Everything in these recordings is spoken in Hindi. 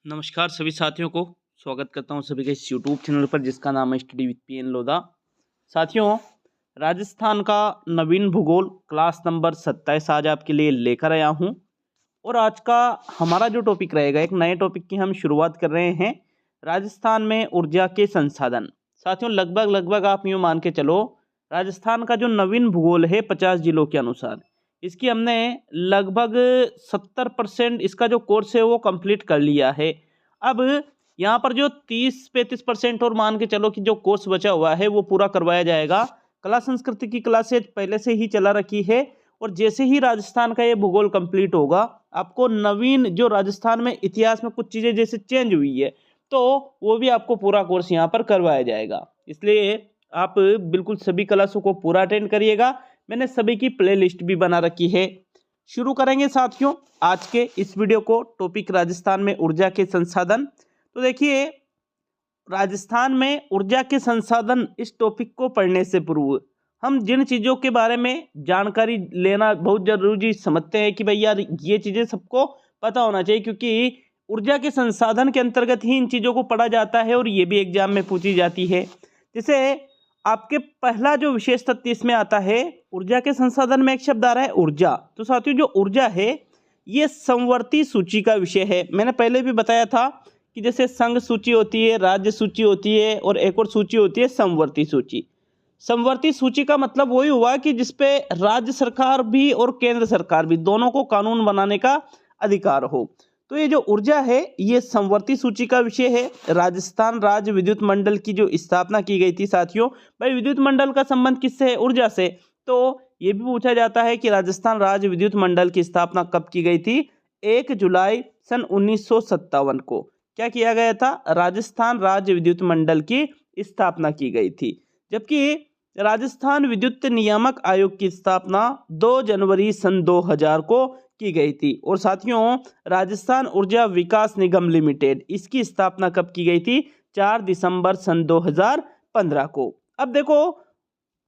नमस्कार सभी साथियों को स्वागत करता हूं सभी के इस यूट्यूब चैनल पर जिसका नाम है स्टडी विद पीएन लोधा। साथियों, राजस्थान का नवीन भूगोल क्लास नंबर 27 आज आपके लिए लेकर आया हूं। और आज का हमारा जो टॉपिक रहेगा, एक नए टॉपिक की हम शुरुआत कर रहे हैं, राजस्थान में ऊर्जा के संसाधन। साथियों, लगभग आप यूँ मान के चलो, राजस्थान का जो नवीन भूगोल है 50 जिलों के अनुसार, इसकी हमने लगभग 70% इसका जो कोर्स है वो कंप्लीट कर लिया है। अब यहाँ पर जो 30-35% और मान के चलो कि जो कोर्स बचा हुआ है वो पूरा करवाया जाएगा। कला संस्कृति की क्लासेज पहले से ही चला रखी है और जैसे ही राजस्थान का ये भूगोल कंप्लीट होगा, आपको नवीन जो राजस्थान में इतिहास में कुछ चीज़ें जैसे चेंज हुई है तो वो भी आपको पूरा कोर्स यहाँ पर करवाया जाएगा। इसलिए आप बिल्कुल सभी क्लासों को पूरा अटेंड करिएगा। मैंने सभी की प्लेलिस्ट भी बना रखी है। शुरू करेंगे साथियों आज के इस वीडियो को। टॉपिक राजस्थान में ऊर्जा के संसाधन। तो देखिए, राजस्थान में ऊर्जा के संसाधन, इस टॉपिक को पढ़ने से पूर्व हम जिन चीज़ों के बारे में जानकारी लेना बहुत जरूरी समझते हैं कि भाई यार ये चीज़ें सबको पता होना चाहिए, क्योंकि ऊर्जा के संसाधन के अंतर्गत ही इन चीज़ों को पढ़ा जाता है और ये भी एग्जाम में पूछी जाती है। जैसे आपके पहला जो विशेष तथ्य इसमें आता है, ऊर्जा के संसाधन में एक शब्द आ रहा है ऊर्जा। तो साथियों, जो ऊर्जा है ये समवर्ती सूची का विषय है। मैंने पहले भी बताया था कि जैसे संघ सूची होती है, राज्य सूची होती है और एक और सूची होती है समवर्ती सूची। समवर्ती सूची का मतलब वही हुआ कि जिसपे राज्य सरकार भी और केंद्र सरकार भी दोनों को कानून बनाने का अधिकार हो। तो ये जो ऊर्जा है ये समवर्ती सूची का विषय है। राजस्थान राज्य विद्युत मंडल की जो स्थापना की गई थी साथियों, भाई विद्युत मंडल का संबंध किससे है? ऊर्जा से। तो ये भी पूछा जाता है कि राजस्थान राज्य विद्युत मंडल की स्थापना कब की गई थी? 1 जुलाई सन 1957 को क्या किया गया था? राजस्थान राज्य विद्युत मंडल की स्थापना की गई थी। जबकि राजस्थान विद्युत नियामक आयोग की स्थापना 2 जनवरी सन 2000 को की गई थी। और साथियों, राजस्थान ऊर्जा विकास निगम लिमिटेड, इसकी स्थापना कब की गई थी? 4 दिसंबर सन 2015 को। अब देखो,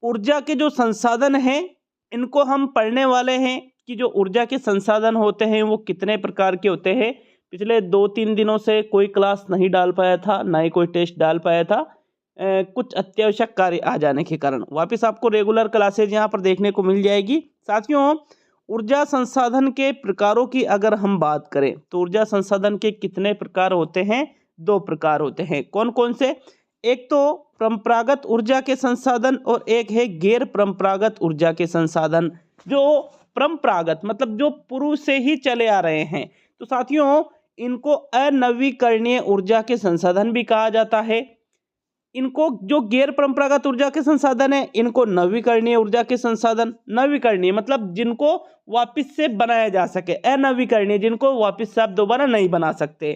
ऊर्जा के जो संसाधन हैं इनको हम पढ़ने वाले हैं कि जो ऊर्जा के संसाधन होते हैं वो कितने प्रकार के होते हैं। पिछले 2-3 दिनों से कोई क्लास नहीं डाल पाया था, ना ही कोई टेस्ट डाल पाया था, कुछ अत्यावश्यक कार्य आ जाने के कारण। वापस आपको रेगुलर क्लासेज यहाँ पर देखने को मिल जाएगी। साथियों, ऊर्जा संसाधन के प्रकारों की अगर हम बात करें तो ऊर्जा संसाधन के कितने प्रकार होते हैं? 2 प्रकार होते हैं। कौन कौन से? एक तो परंपरागत ऊर्जा के संसाधन और एक है गैर परंपरागत ऊर्जा के संसाधन। जो परंपरागत मतलब जो पूर्व से ही चले आ रहे हैं, तो साथियों इनको अनवीकरणीय ऊर्जा के संसाधन भी कहा जाता है। इनको जो गैर परंपरागत ऊर्जा के संसाधन है इनको नवीकरणीय ऊर्जा के संसाधन। नवीकरणीय मतलब जिनको वापस से बनाया जा सके, अनवीकरणीय जिनको वापस से आप दोबारा नहीं बना सकते।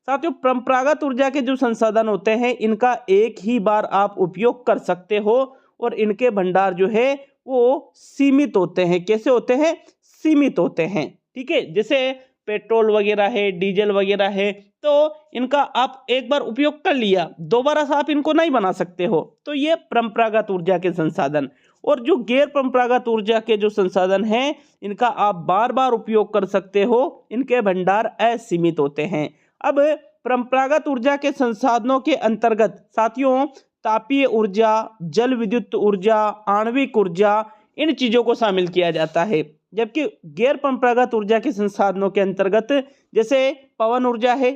साथियों, परंपरागत ऊर्जा के जो संसाधन होते हैं इनका एक ही बार आप उपयोग कर सकते हो और इनके भंडार जो है वो सीमित होते हैं। कैसे होते हैं? सीमित होते हैं। ठीक है, जैसे पेट्रोल वगैरह है, डीजल वगैरह है, तो इनका आप एक बार उपयोग कर लिया, दोबारा से आप इनको नहीं बना सकते हो। तो ये परंपरागत ऊर्जा के संसाधन। और जो गैर परंपरागत ऊर्जा के जो संसाधन हैं इनका आप बार बार उपयोग कर सकते हो, इनके भंडार असीमित होते हैं। अब परंपरागत ऊर्जा के संसाधनों के अंतर्गत साथियों तापीय ऊर्जा, जल विद्युत ऊर्जा, आणविक ऊर्जा, इन चीजों को शामिल किया जाता है। जबकि गैर परंपरागत ऊर्जा के संसाधनों के अंतर्गत जैसे पवन ऊर्जा है,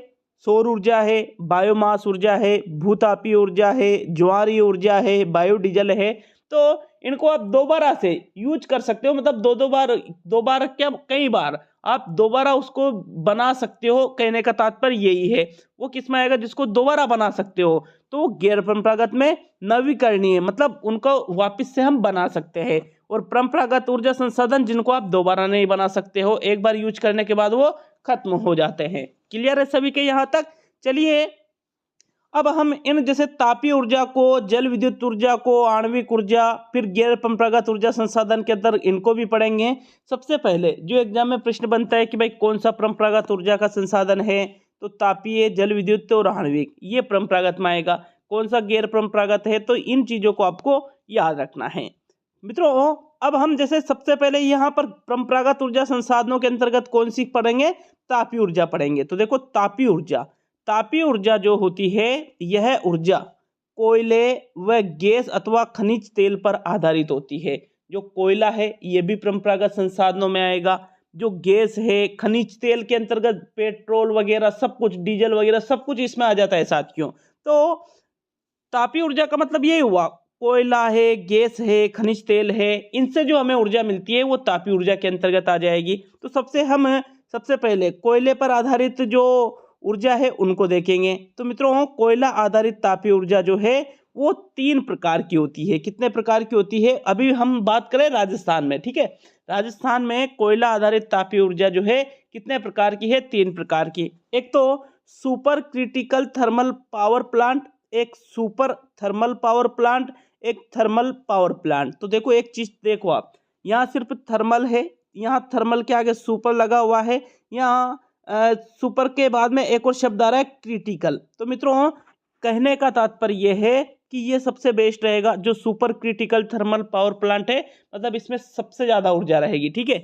सौर ऊर्जा है, बायोमास ऊर्जा है, भूतापीय ऊर्जा है, ज्वारीय ऊर्जा है, बायोडीजल है, तो इनको आप दोबारा से यूज कर सकते हो। मतलब दो बार क्या, कई बार आप दोबारा उसको बना सकते हो। कहने का तात्पर्य यही है। वो किस में आएगा? जिसको दोबारा बना सकते हो। तो गैर परंपरागत में नवीकरणीय मतलब उनको वापस से हम बना सकते हैं। और परंपरागत ऊर्जा संसाधन जिनको आप दोबारा नहीं बना सकते हो, एक बार यूज करने के बाद वो खत्म हो जाते हैं। क्लियर है सभी के यहाँ तक? चलिए अब हम इन जैसे तापीय ऊर्जा को, जल विद्युत ऊर्जा को, आणविक ऊर्जा, फिर गैर परंपरागत ऊर्जा संसाधन के अंदर इनको भी पढ़ेंगे। सबसे पहले जो एग्जाम में प्रश्न बनता है कि भाई कौन सा परंपरागत ऊर्जा का संसाधन है, तो तापीय, जल विद्युत और आणविक, ये परंपरागत में आएगा। कौन सा गैर परंपरागत है, तो इन चीजों को आपको याद रखना है। मित्रों, अब हम जैसे सबसे पहले यहाँ पर परंपरागत ऊर्जा संसाधनों के अंतर्गत कौन सी पढ़ेंगे? तापीय ऊर्जा पढ़ेंगे। तो देखो, तापीय ऊर्जा, तापीय ऊर्जा जो होती है यह ऊर्जा कोयले व गैस अथवा खनिज तेल पर आधारित होती है। जो कोयला है ये भी परंपरागत संसाधनों में आएगा, जो गैस है खनिज तेल के अंतर्गत पेट्रोल वगैरह सब कुछ, डीजल वगैरह सब कुछ इसमें आ जाता है साथियों। तो तापीय ऊर्जा का मतलब ये हुआ कोयला है, गैस है, खनिज तेल है, इनसे जो हमें ऊर्जा मिलती है वो तापीय ऊर्जा के अंतर्गत आ जाएगी। तो सबसे पहले कोयले पर आधारित जो ऊर्जा है उनको देखेंगे। तो मित्रों कोयला आधारित तापीय ऊर्जा जो है वो 3 प्रकार की होती है। कितने प्रकार की होती है? अभी हम बात करें राजस्थान में, ठीक है। राजस्थान में कोयला आधारित तापीय ऊर्जा जो है कितने प्रकार की है? 3 प्रकार की। एक तो super critical thermal power plant, एक सुपर थर्मल पावर प्लांट, एक थर्मल पावर प्लांट। तो देखो एक चीज देखो आप, यहाँ सिर्फ थर्मल है, यहाँ थर्मल के आगे सुपर लगा हुआ है, यहाँ सुपर के बाद में एक और शब्द आ रहा है क्रिटिकल। तो मित्रों कहने का तात्पर्य यह है कि ये सबसे बेस्ट रहेगा जो super critical thermal power plant है, मतलब इसमें सबसे ज्यादा ऊर्जा रहेगी, ठीक है।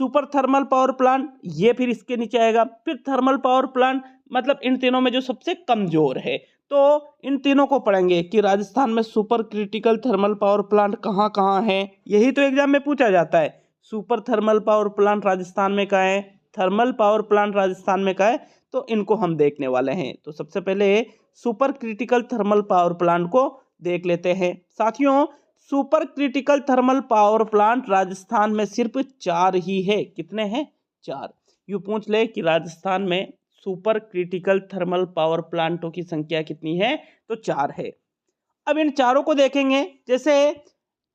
सुपर थर्मल पावर प्लांट ये फिर इसके नीचे आएगा, फिर थर्मल पावर प्लांट, मतलब इन तीनों में जो सबसे कमजोर है। तो इन तीनों को पढ़ेंगे कि राजस्थान में super critical thermal power plant कहाँ कहाँ है। यही तो एग्जाम में पूछा जाता है, super thermal power plant Rajasthan में कहाँ है, थर्मल पावर प्लांट राजस्थान में कहाँ है। तो इनको हम देखने वाले हैं। तो सबसे पहले super critical thermal power plant को देख लेते हैं। साथियों super critical thermal power plant Rajasthan में सिर्फ 4 ही है। कितने हैं? 4। यूँ पूछ ले कि राजस्थान में सुपर क्रिटिकल थर्मल पावर प्लांटों की संख्या कितनी है? तो 4 है। अब इन चारों को देखेंगे। जैसे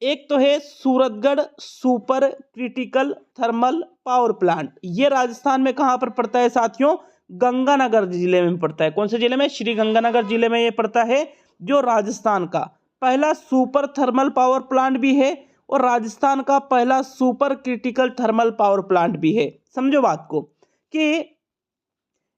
एक तो है Suratgarh super critical thermal power plant, ये राजस्थान में कहाँ पर पड़ता है साथियों? गंगानगर जिले में पड़ता है। कौन से जिले में? श्री गंगानगर जिले में ये पड़ता है, जो राजस्थान का पहला सुपर थर्मल पावर प्लांट भी है और राजस्थान का पहला super critical thermal power plant भी है। समझो बात को कि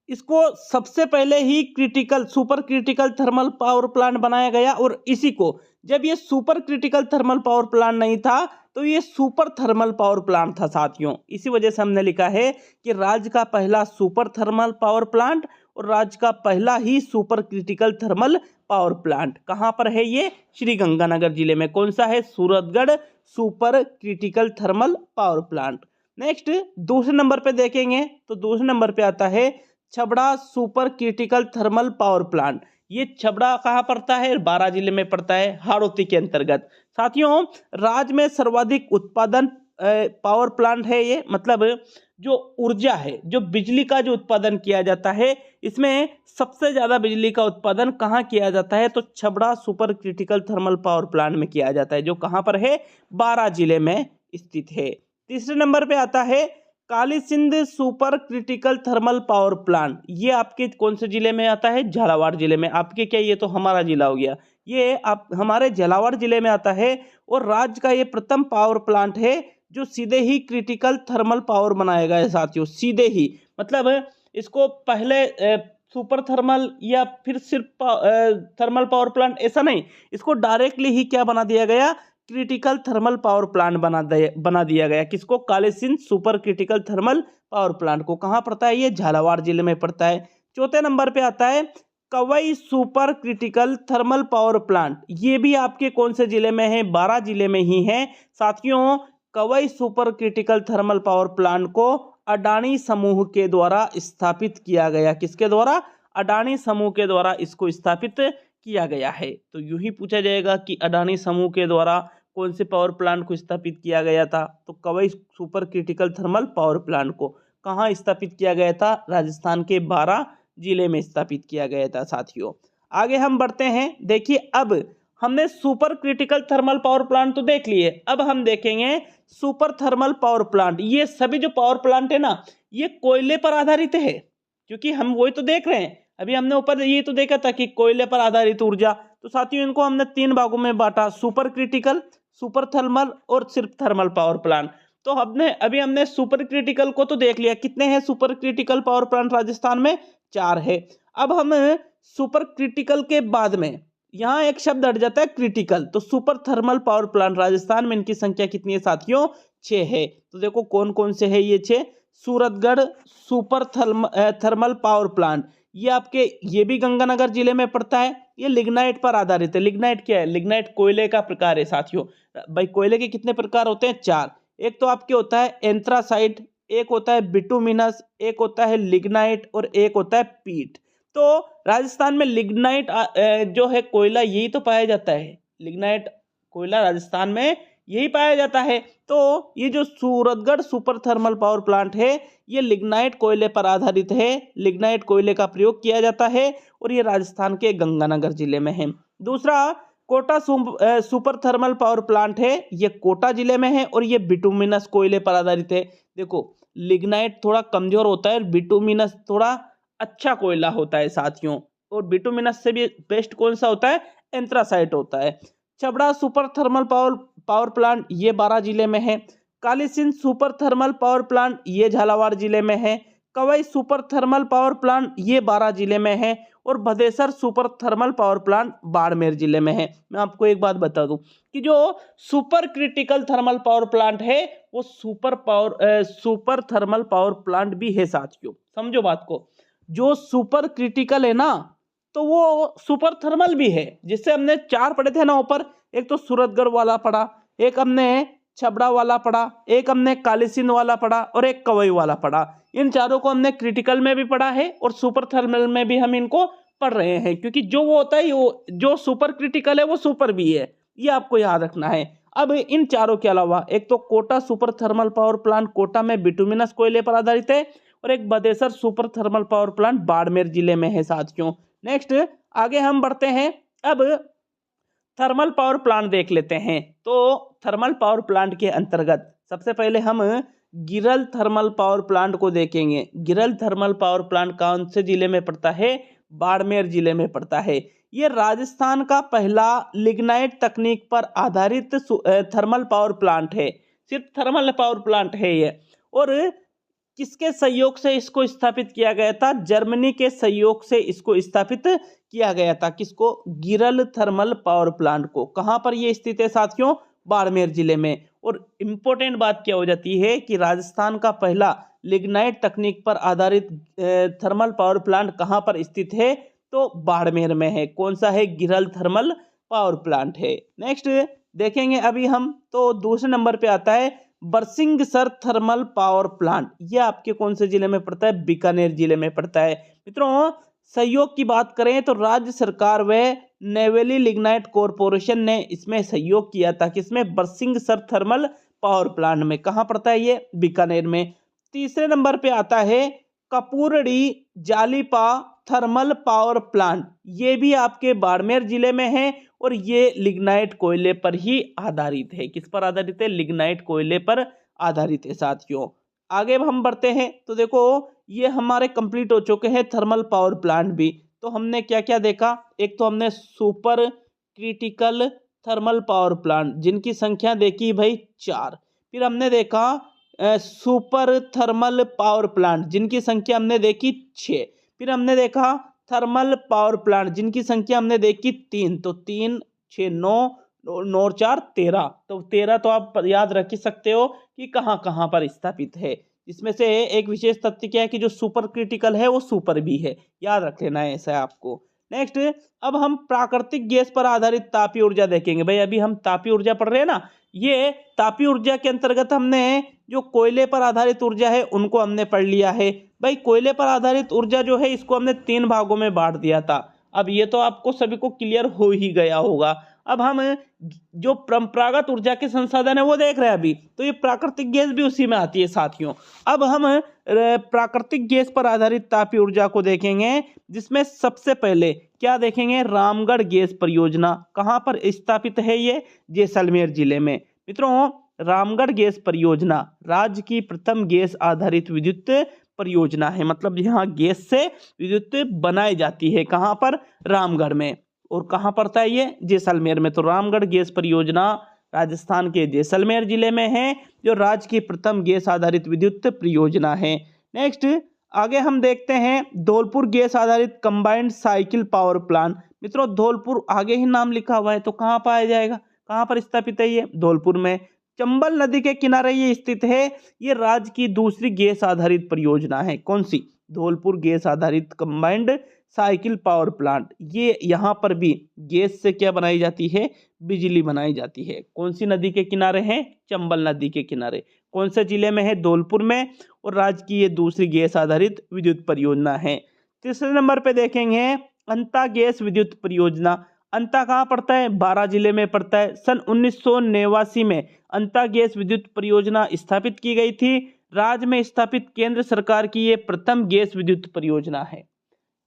इसको सबसे पहले ही super critical thermal power plant बनाया गया, और इसी को जब ये super critical thermal power plant नहीं था तो ये सुपर थर्मल पावर प्लांट था साथियों। इसी वजह से हमने लिखा है कि राज्य का पहला सुपर थर्मल पावर प्लांट और राज्य का पहला ही super critical thermal power plant कहाँ पर है? ये श्री गंगानगर जिले में। कौन सा है? Suratgarh super critical thermal power plant. Next दूसरे नंबर पे देखेंगे तो दूसरे नंबर पे आता है Chhabra super critical thermal power plant. ये छबड़ा कहाँ पड़ता है? बारां जिले में पड़ता है, हाड़ौती के अंतर्गत। साथियों राज्य में सर्वाधिक उत्पादन पावर प्लांट है ये, मतलब जो ऊर्जा है, जो बिजली का जो उत्पादन किया जाता है, इसमें सबसे ज्यादा बिजली का उत्पादन कहाँ किया जाता है? तो Chhabra super critical thermal power plant में किया जाता है, जो कहाँ पर है? बारां जिले में स्थित है। तीसरे नंबर पे आता है Kali Sindh super critical thermal power plant. ये आपके कौन से जिले में आता है? झालावाड़ जिले में। आपके क्या, ये तो हमारा जिला हो गया, ये आप हमारे झालावाड़ जिले में आता है और राज्य का ये प्रथम पावर प्लांट है जो सीधे ही क्रिटिकल थर्मल पावर बनाया गया है साथियों। सीधे ही मतलब इसको पहले सुपर थर्मल या फिर सिर्फ थर्मल पावर प्लांट ऐसा नहीं, इसको डायरेक्टली ही क्या बना दिया गया? क्रिटिकल थर्मल पावर प्लांट बना दिया गया। किसको? Kali Sindh super critical thermal power plant को। कहाँ पड़ता है? ये झालावाड़ जिले में पड़ता है। चौथे नंबर पे आता है Kawai super critical thermal power plant. ये भी आपके कौन से जिले में है? बारां जिले में ही है साथियों। Kawai super critical thermal power plant को अडानी समूह के द्वारा स्थापित किया गया। किसके द्वारा? अडानी समूह के द्वारा इसको स्थापित किया गया है। तो यूं ही पूछा जाएगा कि अडानी समूह के द्वारा कौन से पावर प्लांट को स्थापित किया गया था? तो Kawai super critical thermal power plant को कहाँ स्थापित किया गया था? राजस्थान के बारां जिले में स्थापित किया गया था साथियों। आगे हम बढ़ते हैं। देखिए अब हमने super critical thermal power plant तो देख लिए, अब हम देखेंगे सुपर थर्मल पावर प्लांट। ये सभी जो पावर प्लांट है ना, ये कोयले पर आधारित है, क्योंकि हम वही तो देख रहे हैं। अभी हमने ऊपर ये तो देखा था कि कोयले पर आधारित ऊर्जा। तो साथियों इनको हमने 3 भागों में बांटा, सुपर क्रिटिकल, सुपर थर्मल और सिर्फ थर्मल पावर प्लांट। तो अभी हमने सुपर क्रिटिकल को तो देख लिया। कितने हैं super critical power plant Rajasthan में? 4 है। अब हम सुपर क्रिटिकल के बाद में यहाँ एक शब्द हट जाता है क्रिटिकल। तो super thermal power plant Rajasthan में इनकी संख्या कितनी है साथियों? 6 है। तो देखो कौन कौन से है ये 6। Suratgarh super thermal power plant, ये आपके ये भी गंगानगर जिले में पड़ता है। ये लिग्नाइट पर आधारित है। लिग्नाइट क्या है? लिग्नाइट कोयले का प्रकार है साथियों। भाई कोयले के कितने प्रकार होते हैं? 4। एक तो आपके होता है एंथ्रासाइट, एक होता है बिटुमिनस, एक होता है लिग्नाइट और एक होता है पीट। तो राजस्थान में लिग्नाइट जो है कोयला यही तो पाया जाता है। लिग्नाइट कोयला राजस्थान में यही पाया जाता है। तो ये जो Suratgarh super thermal power plant है ये लिग्नाइट कोयले पर आधारित है। लिग्नाइट कोयले का प्रयोग किया जाता है और ये राजस्थान के गंगानगर जिले में है। दूसरा Kota super thermal power plant है, ये कोटा जिले में है और ये बिटुमिनस कोयले पर आधारित है। देखो लिग्नाइट थोड़ा कमजोर होता है, बिटुमिनस थोड़ा अच्छा कोयला होता है साथियों। और बिटुमिनस से भी बेस्ट कौन सा होता है? एंथ्रासाइट होता है। Chhabra super thermal power plant ये 12 जिले में है। Kalisindh super thermal power plant ये झालावाड़ जिले में है। Kawai super thermal power plant ये 12 जिले में है और Bhadesar super thermal power plant Barmer जिले में है। मैं आपको एक बात बता दूं कि जो super critical thermal power plant है वो सुपर थर्मल पावर प्लांट भी है साथियों। समझो बात को, जो सुपर क्रिटिकल है ना तो वो सुपर थर्मल भी है। जिससे हमने 4 पढ़े थे ना ऊपर, एक तो सूरतगढ़ वाला पढ़ा, एक हमने छबड़ा वाला पढ़ा, एक हमने कालीसिंध वाला पढ़ा और एक कवई वाला पढ़ा। इन चारों को हमने क्रिटिकल में भी पढ़ा है और सुपर थर्मल में भी हम इनको पढ़ रहे हैं, क्योंकि जो वो होता है वो जो सुपर क्रिटिकल है वो सुपर भी है, ये आपको याद रखना है। अब इन चारों के अलावा एक तो Kota super thermal power plant Kota में बिटुमिनस कोयले पर आधारित है और एक Badesar super thermal power plant Barmer जिले में है साथियों। नेक्स्ट आगे हम बढ़ते हैं। अब थर्मल पावर प्लांट देख लेते हैं। तो थर्मल पावर प्लांट के अंतर्गत सबसे पहले हम गिरल थर्मल पावर प्लांट को देखेंगे। गिरल थर्मल पावर प्लांट कौन से जिले में पड़ता है? बाड़मेर जिले में पड़ता है। ये राजस्थान का पहला लिग्नाइट तकनीक पर आधारित थर्मल पावर प्लांट है। सिर्फ थर्मल पावर प्लांट है ये। और किसके सहयोग से इसको स्थापित किया गया था? जर्मनी के सहयोग से इसको स्थापित किया गया था। किसको? गिरल थर्मल पावर प्लांट को। कहां पर ये स्थित है साथियों? बाड़मेर जिले में। और इंपॉर्टेंट बात क्या हो जाती है कि राजस्थान का पहला लिग्नाइट तकनीक पर आधारित थर्मल पावर प्लांट कहां पर स्थित है? तो बाड़मेर में है। कौन सा है? गिरल थर्मल पावर प्लांट है। नेक्स्ट देखेंगे अभी हम, तो दूसरे नंबर पे आता है बरसिंहसर थर्मल पावर प्लांट। ये आपके कौन से जिले में पड़ता है? बीकानेर जिले में पड़ता है। मित्रों सहयोग की बात करें तो राज्य सरकार व नेवेली लिग्नाइट कॉरपोरेशन ने इसमें सहयोग किया था। किसमें? बरसिंहसर थर्मल पावर प्लांट में। कहाँ पड़ता है ये? बीकानेर में। तीसरे नंबर पे आता है कपूरड़ी जालीपा थर्मल पावर प्लांट। ये भी आपके बाड़मेर जिले में है और ये लिग्नाइट कोयले पर ही आधारित है। किस पर आधारित है? लिग्नाइट कोयले पर आधारित है साथियों। आगे हम बढ़ते हैं तो देखो ये हमारे कंप्लीट हो चुके हैं थर्मल पावर प्लांट भी। तो हमने क्या क्या देखा? एक तो हमने super critical thermal power plant जिनकी संख्या देखी भाई 4। फिर हमने देखा सुपर थर्मल पावर प्लांट जिनकी संख्या हमने देखी 6। फिर हमने देखा थर्मल पावर प्लांट जिनकी संख्या हमने देखी 3। तो 3 6 9 9 4 13। तो 13 तो आप याद रख ही सकते हो कि कहाँ कहाँ पर स्थापित है। इसमें से एक विशेष तथ्य क्या है कि जो सुपर क्रिटिकल है वो सुपर भी है, याद रख लेना है ऐसा आपको। नेक्स्ट अब हम प्राकृतिक गैस पर आधारित तापीय ऊर्जा देखेंगे। भाई अभी हम तापीय ऊर्जा पढ़ रहे हैं ना, ये तापीय ऊर्जा के अंतर्गत हमने जो कोयले पर आधारित ऊर्जा है उनको हमने पढ़ लिया है। भाई कोयले पर आधारित ऊर्जा जो है इसको हमने 3 भागों में बांट दिया था। अब ये तो आपको सभी को क्लियर हो ही गया होगा। अब हम जो परंपरागत ऊर्जा के संसाधन है वो देख रहे हैं अभी, तो ये प्राकृतिक गैस भी उसी में आती है साथियों। अब हम प्राकृतिक गैस पर आधारित तापीय ऊर्जा को देखेंगे, जिसमें सबसे पहले क्या देखेंगे? रामगढ़ गैस परियोजना। कहाँ पर स्थापित है ये? जैसलमेर जिले में। मित्रों रामगढ़ गैस परियोजना राज्य की प्रथम गैस आधारित विद्युत परियोजना है। मतलब यहाँ गैस से विद्युत बनाई जाती है। कहाँ पर? रामगढ़ में। और कहाँ पड़ता है ये? जैसलमेर में। तो रामगढ़ गैस परियोजना राजस्थान के जैसलमेर जिले में है, जो राज्य की प्रथम गैस आधारित विद्युत परियोजना है। नेक्स्ट आगे हम देखते हैं धौलपुर गैस आधारित कंबाइंड साइकिल पावर प्लांट। मित्रों धौलपुर आगे ही नाम लिखा हुआ है तो कहाँ पाया जाएगा? कहाँ पर स्थापित है ये? धौलपुर में। चंबल नदी के किनारे ये स्थित है। ये राज्य की दूसरी गैस आधारित परियोजना है। कौन सी? धौलपुर गैस आधारित कंबाइंड साइकिल पावर प्लांट। ये यहाँ पर भी गैस से क्या बनाई जाती है? बिजली बनाई जाती है। कौन सी नदी के किनारे है? चंबल नदी के किनारे। कौन से जिले में है? धौलपुर में। और राज्य की ये दूसरी गैस आधारित विद्युत परियोजना है। तीसरे नंबर पे देखेंगे अंता गैस विद्युत परियोजना। अंता कहाँ पड़ता है? बारां जिले में पड़ता है। सन 1989 में अंता गैस विद्युत परियोजना स्थापित की गई थी। राज्य में स्थापित केंद्र सरकार की ये प्रथम गैस विद्युत परियोजना है।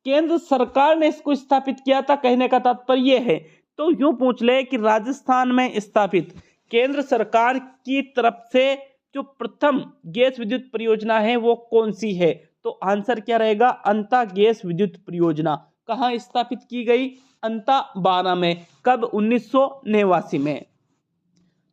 केंद्र सरकार ने इसको स्थापित किया था, कहने का तात्पर्य है। तो यूं पूछ ले कि राजस्थान में स्थापित केंद्र सरकार की तरफ से जो प्रथम गैस विद्युत परियोजना है वो कौन सी है? तो आंसर क्या रहेगा? अंता गैस विद्युत परियोजना। कहाँ स्थापित की गई? अंता बारां में। कब? 1989 में।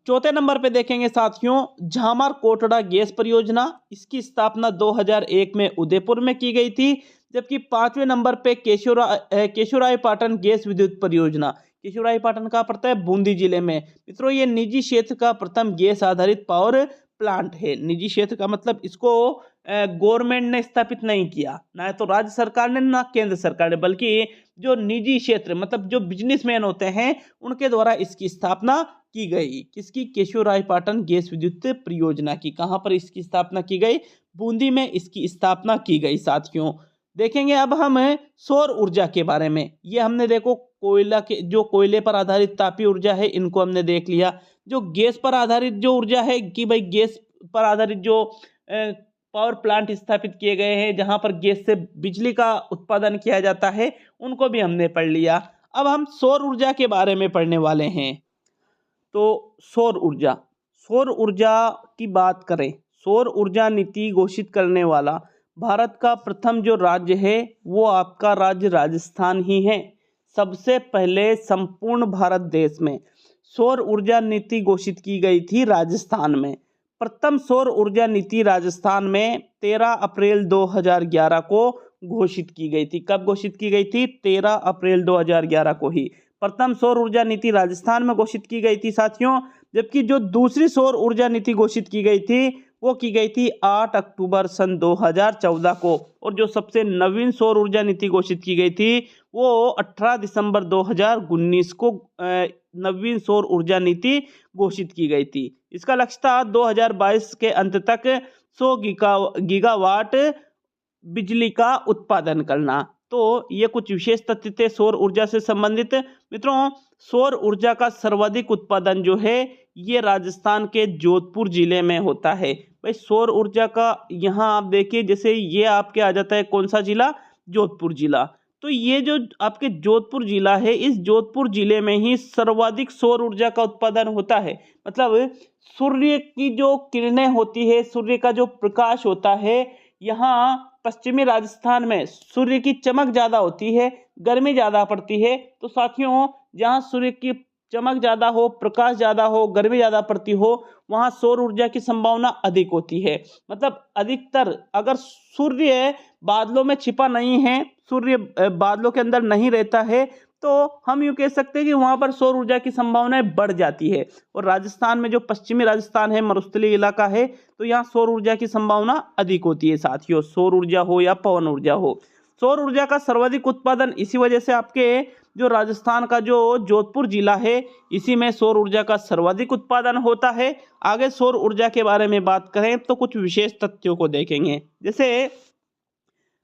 चौथे नंबर पे देखेंगे साथियों झामर कोटड़ा गैस परियोजना। इसकी स्थापना 2001 में उदयपुर में की गई थी। जबकि पांचवें नंबर पे केशोरायपाटन गैस विद्युत परियोजना। केशोरायपाटन कहाँ पड़ता है? बूंदी जिले में। मित्रों ये निजी क्षेत्र का प्रथम गैस आधारित पावर प्लांट है। निजी क्षेत्र का मतलब इसको गवर्नमेंट ने स्थापित नहीं किया, ना तो राज्य सरकार ने ना केंद्र सरकार ने, बल्कि जो निजी क्षेत्र मतलब जो बिजनेसमैन होते हैं उनके द्वारा इसकी स्थापना की गई। किसकी? केशोरायपाटन गैस विद्युत परियोजना की। कहां पर इसकी स्थापना की गई? बूंदी में इसकी स्थापना की गई। साथियों देखेंगे अब हम सौर ऊर्जा के बारे में। ये हमने देखो कोयले पर आधारित तापीय ऊर्जा है, इनको हमने देख लिया। जो गैस पर आधारित जो ऊर्जा है कि भाई गैस पर आधारित जो पावर प्लांट स्थापित किए गए हैं जहां पर गैस से बिजली का उत्पादन किया जाता है, उनको भी हमने पढ़ लिया। अब हम सौर ऊर्जा के बारे में पढ़ने वाले हैं। तो सौर ऊर्जा की बात करें, सौर ऊर्जा नीति घोषित करने वाला भारत का प्रथम जो राज्य है वो आपका राज्य राजस्थान ही है। सबसे पहले संपूर्ण भारत देश में सौर ऊर्जा नीति घोषित की गई थी राजस्थान में। प्रथम सौर ऊर्जा नीति राजस्थान में 13 अप्रैल 2011 को घोषित की गई थी। कब घोषित की गई थी? 13 अप्रैल 2011 को ही प्रथम सौर ऊर्जा नीति राजस्थान में घोषित की गई थी साथियों। जबकि जो दूसरी सौर ऊर्जा नीति घोषित की गई थी वो की गई थी 8 अक्टूबर सन 2014 को। और जो सबसे नवीन सौर ऊर्जा नीति घोषित की गई थी वो 18 दिसंबर 2019 को नवीन सौर ऊर्जा नीति घोषित की गई थी। इसका लक्ष्य था 2022 के अंत तक 100 गीगावाट बिजली का उत्पादन करना। तो ये कुछ विशेष तथ्य थे सौर ऊर्जा से संबंधित। मित्रों सौर ऊर्जा का सर्वाधिक उत्पादन जो है ये राजस्थान के जोधपुर जिले में होता है। भाई सौर ऊर्जा का यहाँ आप देखिए, जैसे ये आपके आ जाता है कौन सा जिला? जोधपुर जिला। तो ये जो आपके जोधपुर जिला है, इस जोधपुर जिले में ही सर्वाधिक सौर ऊर्जा का उत्पादन होता है। मतलब सूर्य की जो किरणें होती है, सूर्य का जो प्रकाश होता है, यहाँ पश्चिमी राजस्थान में सूर्य की चमक ज़्यादा होती है, गर्मी ज़्यादा पड़ती है। तो साथियों जहाँ सूर्य की चमक ज़्यादा हो, प्रकाश ज़्यादा हो, गर्मी ज़्यादा पड़ती हो, वहाँ सौर ऊर्जा की संभावना अधिक होती है। मतलब अधिकतर अगर सूर्य बादलों में छिपा नहीं है, सूर्य बादलों के अंदर नहीं रहता है, तो हम यूँ कह सकते हैं कि वहाँ पर सौर ऊर्जा की संभावनाएं बढ़ जाती है। और राजस्थान में जो पश्चिमी राजस्थान है, मरुस्थलीय इलाका है, तो यहाँ सौर ऊर्जा की संभावना अधिक होती है साथियों। सौर ऊर्जा हो या पवन ऊर्जा हो, सौर ऊर्जा का सर्वाधिक उत्पादन इसी वजह से आपके जो राजस्थान का जो जोधपुर जिला है, इसी में सौर ऊर्जा का सर्वाधिक उत्पादन होता है। आगे सौर ऊर्जा के बारे में बात करें तो कुछ विशेष तथ्यों को देखेंगे। जैसे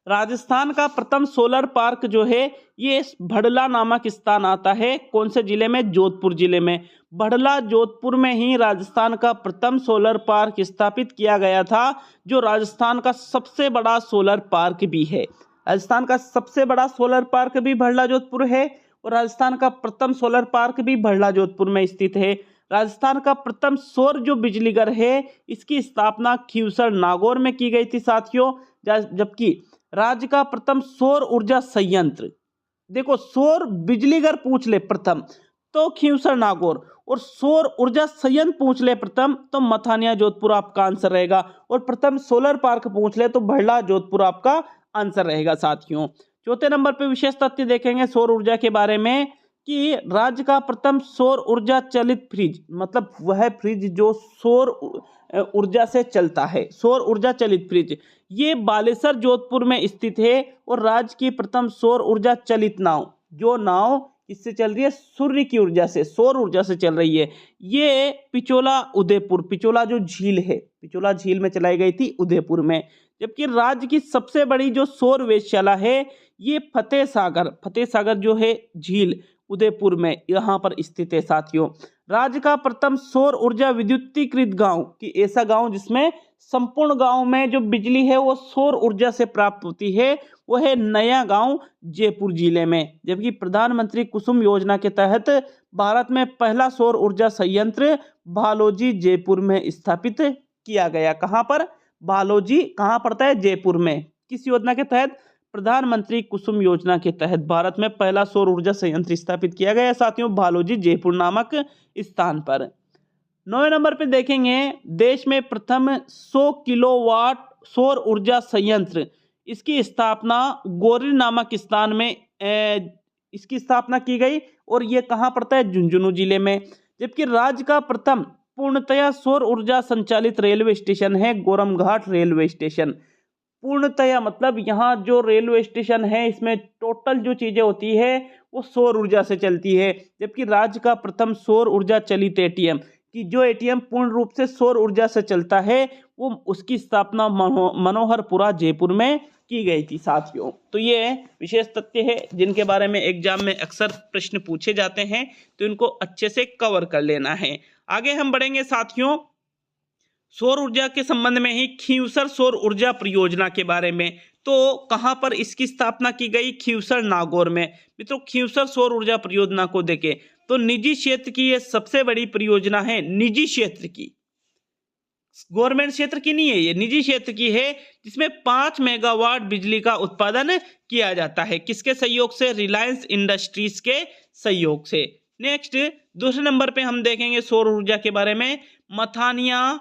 राजस्थान का प्रथम सोलर पार्क जो है ये भड़ला नामक स्थान आता है। कौन से जिले में? जोधपुर जिले में। भड़ला जोधपुर में ही राजस्थान का प्रथम सोलर पार्क स्थापित किया गया था, जो राजस्थान का सबसे बड़ा सोलर पार्क भी है। राजस्थान का सबसे बड़ा सोलर पार्क भी भड़ला जोधपुर है और राजस्थान का प्रथम सोलर पार्क भी भड़ला जोधपुर में स्थित है। राजस्थान का प्रथम सौर जो बिजली घर है इसकी स्थापना खींवसर नागौर में की गई थी साथियों। जबकि राज्य का प्रथम सौर ऊर्जा संयंत्र, देखो सौर बिजली घर पूछ ले प्रथम तो खींवसर नागौर, और सौर ऊर्जा संयंत्र पूछ ले प्रथम तो मथानिया जोधपुर आपका आंसर रहेगा, और प्रथम सोलर पार्क पूछ ले तो भड़ला जोधपुर आपका आंसर रहेगा साथियों। चौथे नंबर पे विशेष तथ्य देखेंगे सौर ऊर्जा के बारे में कि राज्य का प्रथम सौर ऊर्जा चलित फ्रिज, मतलब वह फ्रिज जो सौर ऊर्जा से चलता है, सौर ऊर्जा चलित फ्रिज, ये बालेश्वर जोधपुर में स्थित है। और राज्य की प्रथम सौर ऊर्जा चलित नाव, जो नाव किससे चल रही है, सूर्य की ऊर्जा से, सौर ऊर्जा से चल रही है, ये पिचोला उदयपुर, पिचोला जो झील है, पिचोला झील में चलाई गई थी उदयपुर में। जबकि राज्य की सबसे बड़ी जो सौर वेधशाला है ये फतेह सागर जो है झील उदयपुर में यहाँ पर स्थित है साथियों। राज्य का प्रथम सौर ऊर्जा विद्युतीकृत गांव, कि ऐसा गांव जिसमें संपूर्ण गांव में जो बिजली है वो सौर ऊर्जा से प्राप्त होती है, वो है नया गांव जयपुर जिले में। जबकि प्रधानमंत्री कुसुम योजना के तहत भारत में पहला सौर ऊर्जा संयंत्र भालोजी जयपुर में स्थापित किया गया। कहाँ पर, भालोजी कहाँ पड़ता है, जयपुर में। किस योजना के तहत, प्रधानमंत्री कुसुम योजना के तहत भारत में पहला सौर ऊर्जा संयंत्र स्थापित किया गया साथियों, भालोजी जयपुर नामक स्थान पर। 9वें नंबर पे देखेंगे, देश में प्रथम 100 किलोवाट सौर ऊर्जा संयंत्र, इसकी स्थापना गोरी नामक स्थान में इसकी स्थापना की गई और ये कहाँ पड़ता है, झुंझुनू जिले में। जबकि राज्य का प्रथम पूर्णतया सौर ऊर्जा संचालित रेलवे स्टेशन है गोरमघाट रेलवे स्टेशन। पूर्णतया मतलब यहाँ जो रेलवे स्टेशन है इसमें टोटल जो चीजें होती है वो सौर ऊर्जा से चलती है। जबकि राज्य का प्रथम सौर ऊर्जा चलित एटीएम, कि जो एटीएम पूर्ण रूप से सौर ऊर्जा से चलता है, वो उसकी स्थापना मनोहरपुरा जयपुर में की गई थी साथियों। तो ये विशेष तथ्य है जिनके बारे में एग्जाम में अक्सर प्रश्न पूछे जाते हैं, तो इनको अच्छे से कवर कर लेना है। आगे हम बढ़ेंगे साथियों सौर ऊर्जा के संबंध में ही खींवसर सौर ऊर्जा परियोजना के बारे में। तो कहां पर इसकी स्थापना की गई, खींवसर नागौर में। मित्रों खींवसर सौर ऊर्जा परियोजना को देखें तो निजी क्षेत्र की यह सबसे बड़ी परियोजना है, निजी क्षेत्र की, गवर्नमेंट क्षेत्र की नहीं है, ये निजी क्षेत्र की है, जिसमें 5 मेगावाट बिजली का उत्पादन किया जाता है। किसके सहयोग से, रिलायंस इंडस्ट्रीज के सहयोग से। नेक्स्ट दूसरे नंबर पे हम देखेंगे सौर ऊर्जा के बारे में, मथानिया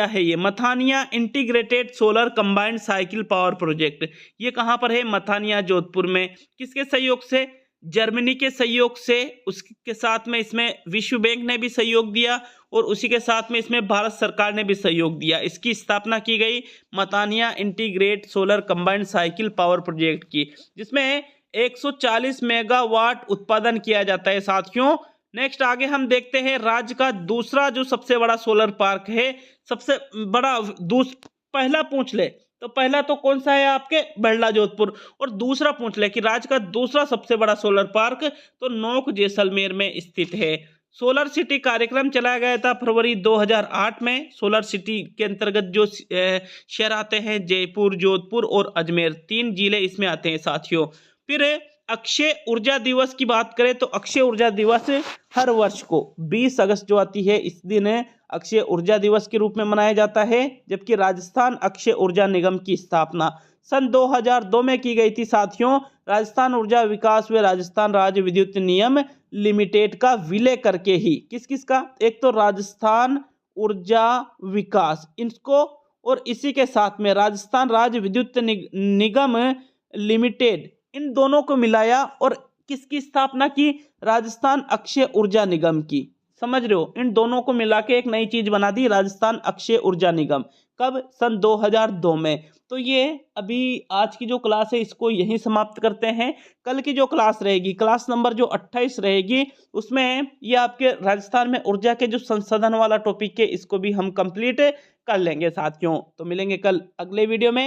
है ये, Mathania integrated solar combined cycle power project. ये कहां पर है, मथानिया जोधपुर में। किसके सहयोग से, जर्मनी के सहयोग से। उसके साथ में इसमें विश्व बैंक ने भी सहयोग दिया और उसी के साथ में इसमें भारत सरकार ने भी सहयोग दिया। इसकी स्थापना की गई Mathania integrate solar combined cycle power project की, जिसमें 140 मेगावाट उत्पादन किया जाता है साथियों। नेक्स्ट आगे हम देखते हैं राज्य का दूसरा जो सबसे बड़ा सोलर पार्क है, सबसे बड़ा पहला पूछ ले तो पहला तो कौन सा है आपके, बरला जोधपुर, और दूसरा पूछ ले कि राज्य का दूसरा सबसे बड़ा सोलर पार्क तो नोक जैसलमेर में स्थित है। सोलर सिटी कार्यक्रम चलाया गया था फरवरी 2008 में। सोलर सिटी के अंतर्गत जो शहर आते हैं जयपुर, जोधपुर और अजमेर, 3 जिले इसमें आते हैं साथियों। फिर अक्षय ऊर्जा दिवस की बात करें तो अक्षय ऊर्जा दिवस हर वर्ष को 20 अगस्त जो आती है इस दिन अक्षय ऊर्जा दिवस के रूप में मनाया जाता है। जबकि राजस्थान अक्षय ऊर्जा निगम की स्थापना सन 2002 में की गई थी साथियों। राजस्थान ऊर्जा विकास व राजस्थान राज्य विद्युत निगम लिमिटेड का विलय करके ही, किस किस का, एक तो राजस्थान ऊर्जा विकास इनको, और इसी के साथ में राजस्थान राज्य विद्युत निगम लिमिटेड, इन दोनों को मिलाया और किसकी स्थापना की, राजस्थान अक्षय ऊर्जा निगम की। समझ रहे हो, इन दोनों को मिला के एक नई चीज बना दी, राजस्थान अक्षय ऊर्जा निगम। कब, सन 2002 में। तो ये अभी आज की जो क्लास है इसको यहीं समाप्त करते हैं। कल की जो क्लास रहेगी, क्लास नंबर जो 28 रहेगी, उसमें ये आपके राजस्थान में ऊर्जा के जो संसाधन वाला टॉपिक है इसको भी हम कंप्लीट कर लेंगे साथियों। तो मिलेंगे कल अगले वीडियो में।